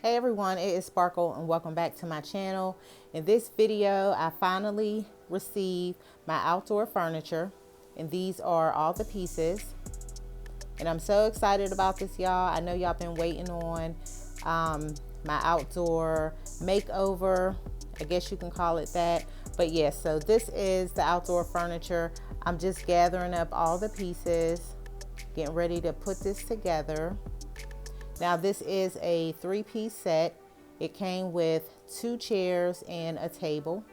Hey everyone, it is Sparkle and welcome back to my channel. In this video, I finally received my outdoor furniture and these are all the pieces. And I'm so excited about this, y'all. I know y'all been waiting on my outdoor makeover. I guess you can call it that. But yes, so this is the outdoor furniture. I'm just gathering up all the pieces, getting ready to put this together. Now this is a 3-piece set. It came with 2 chairs and a table.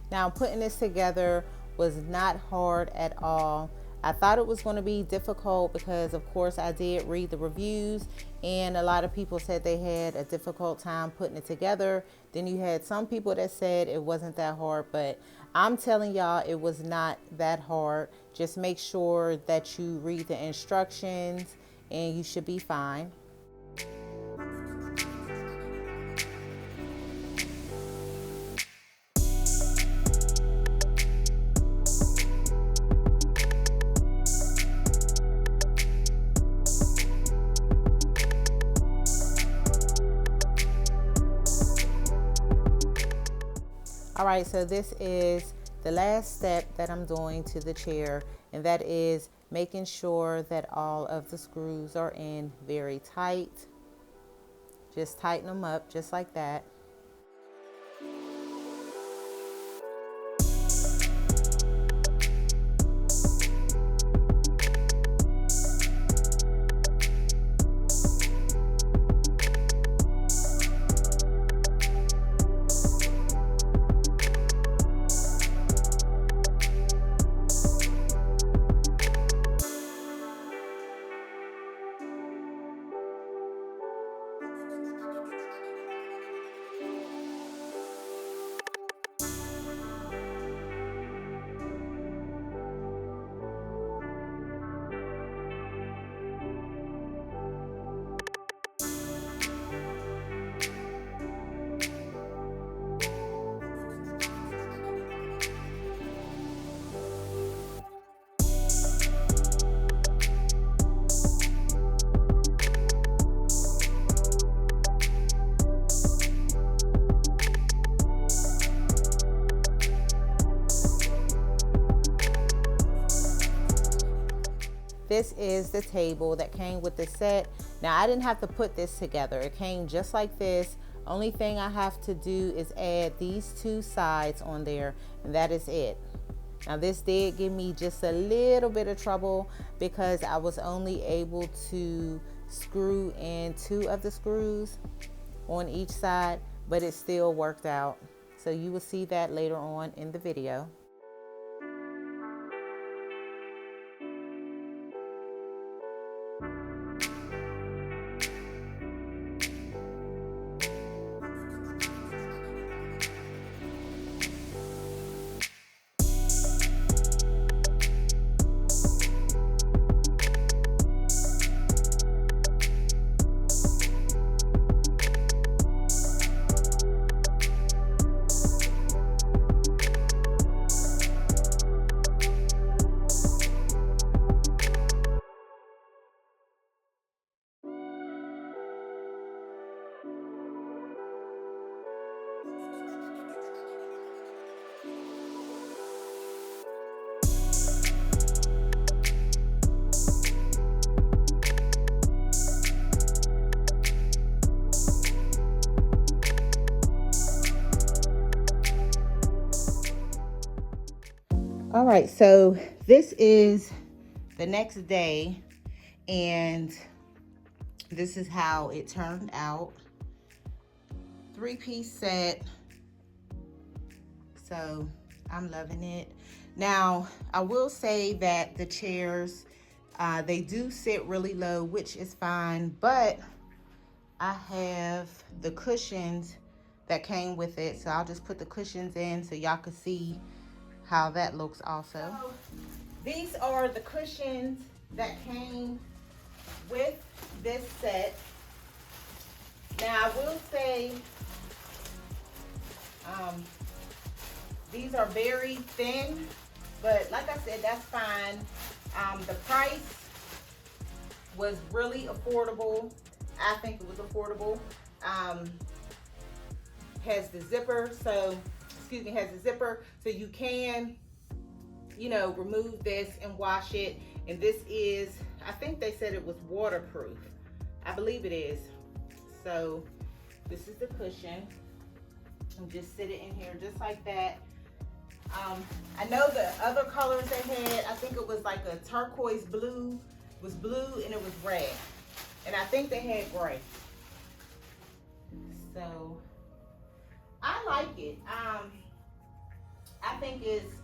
Now putting this together was not hard at all. I thought it was going to be difficult because of course I did read the reviews and a lot of people said they had a difficult time putting it together. Then you had some people that said it wasn't that hard, but I'm telling y'all it was not that hard. Just make sure that you read the instructions and you should be fine. All right, so this is the last step that I'm doing to the chair, and that is making sure that all of the screws are in very tight. Just tighten them up just like that. This is the table that came with the set. Now I didn't have to put this together. It came just like this. Only thing I have to do is add these 2 sides on there, and that is it. Now this did give me just a little bit of trouble because I was only able to screw in 2 of the screws on each side, but it still worked out. So you will see that later on in the video. All right, so this is the next day, and this is how it turned out. 3-piece set. So I'm loving it. Now, I will say that the chairs, they do sit really low, which is fine, but I have the cushions that came with it. So I'll just put the cushions in so y'all can see how that looks also. So, these are the cushions that came with this set. Now, I will say, these are very thin, but like I said, that's fine. The price was really affordable. I think it was affordable. Has the zipper, so, excuse me, has the zipper, so you can, you know, remove this and wash it. And this is, I think they said it was waterproof. I believe it is. So this is the cushion. And just sit it in here just like that. I know the other colors they had, I think it was like a turquoise blue. It was blue and it was red. And I think they had gray. So I like it. I think it's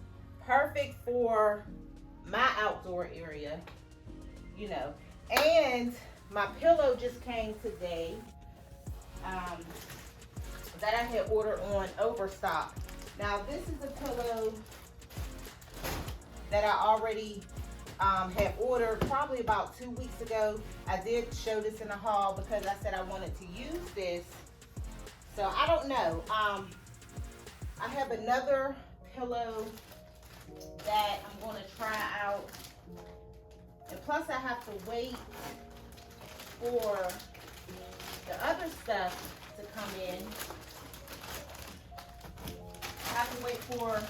perfect for my outdoor area, you know. And my pillow just came today, that I had ordered on Overstock. Now this is a pillow that I already had ordered probably about 2 weeks ago. I did show this in the haul because I said I wanted to use this. So I don't know. I have another pillow that I'm going to try out. And plus I have to wait for the other stuff to come in. I have to wait for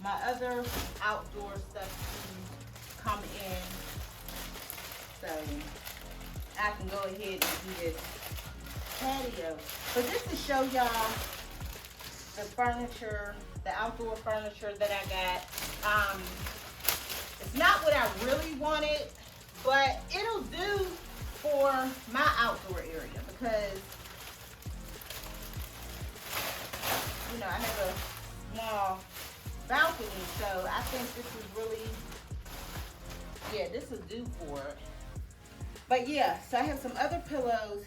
my other outdoor stuff to come in, so I can go ahead and do this patio. But just to show y'all the furniture, the outdoor furniture that I got. It's not what I really wanted, but it'll do for my outdoor area because, you know, I have a small balcony, so I think this is really, yeah, this will do for it. But yeah, so I have some other pillows.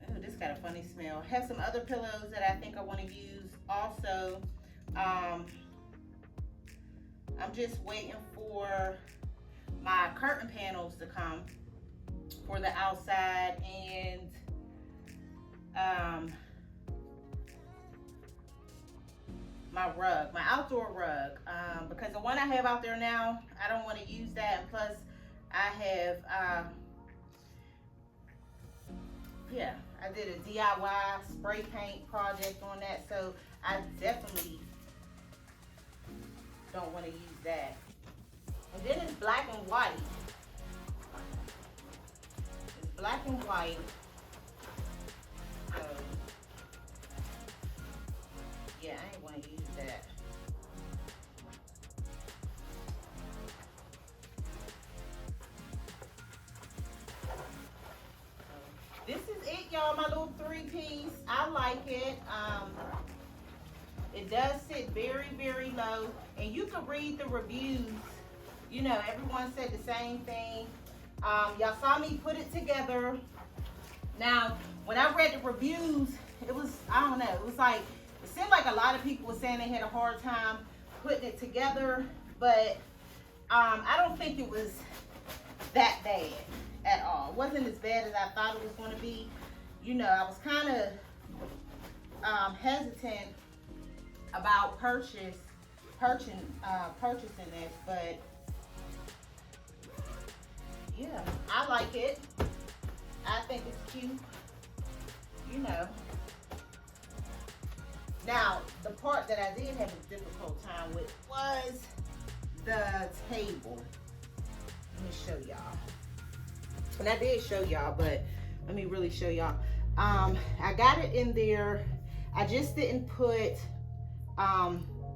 Oh, this got a funny smell. I have some other pillows that I think I want to use also. I'm just waiting for my curtain panels to come for the outside, and my rug, my outdoor rug, because the one I have out there now, I don't want to use that. And plus I have yeah, I did a DIY spray paint project on that, so I definitely don't want to use that. And then it's black and white. It's black and white. So yeah, I ain't want to use that. This is it, y'all, my little 3-piece. I like it. It does sit very, very low. And you can read the reviews. You know, everyone said the same thing. Y'all saw me put it together. Now, when I read the reviews, it was, I don't know, it was like, it seemed like a lot of people were saying they had a hard time putting it together. But I don't think it was that bad at all. It wasn't as bad as I thought it was going to be. You know, I was kind of hesitant about purchasing this, but yeah, I like it. I think it's cute, you know. Now, the part that I did have a difficult time with was the table. Let me show y'all. And I did show y'all, but let me really show y'all. I got it in there. I just didn't put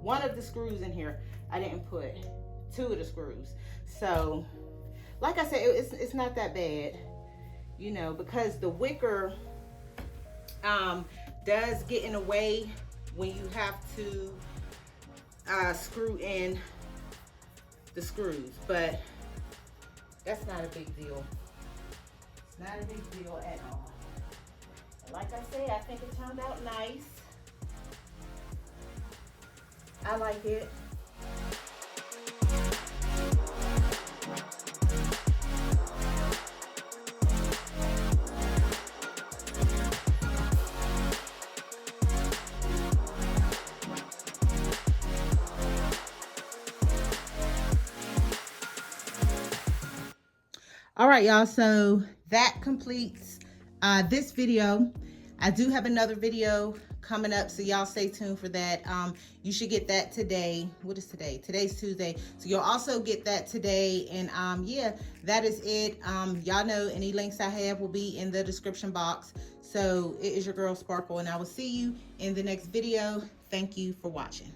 one of the screws in here. I didn't put 2 of the screws. So like I said, it's not that bad, you know, because the wicker does get in the way when you have to screw in the screws, but that's not a big deal. It's not a big deal at all. And like I said, I think it turned out nice. I like it. All right, y'all, so that completes this video. I do have another video coming up, so y'all stay tuned for that. You should get that today. What is today? Today's Tuesday, so you'll also get that today. And yeah, that is it. Y'all know any links I have will be in the description box. So it is your girl Sparkle, and I will see you in the next video. Thank you for watching.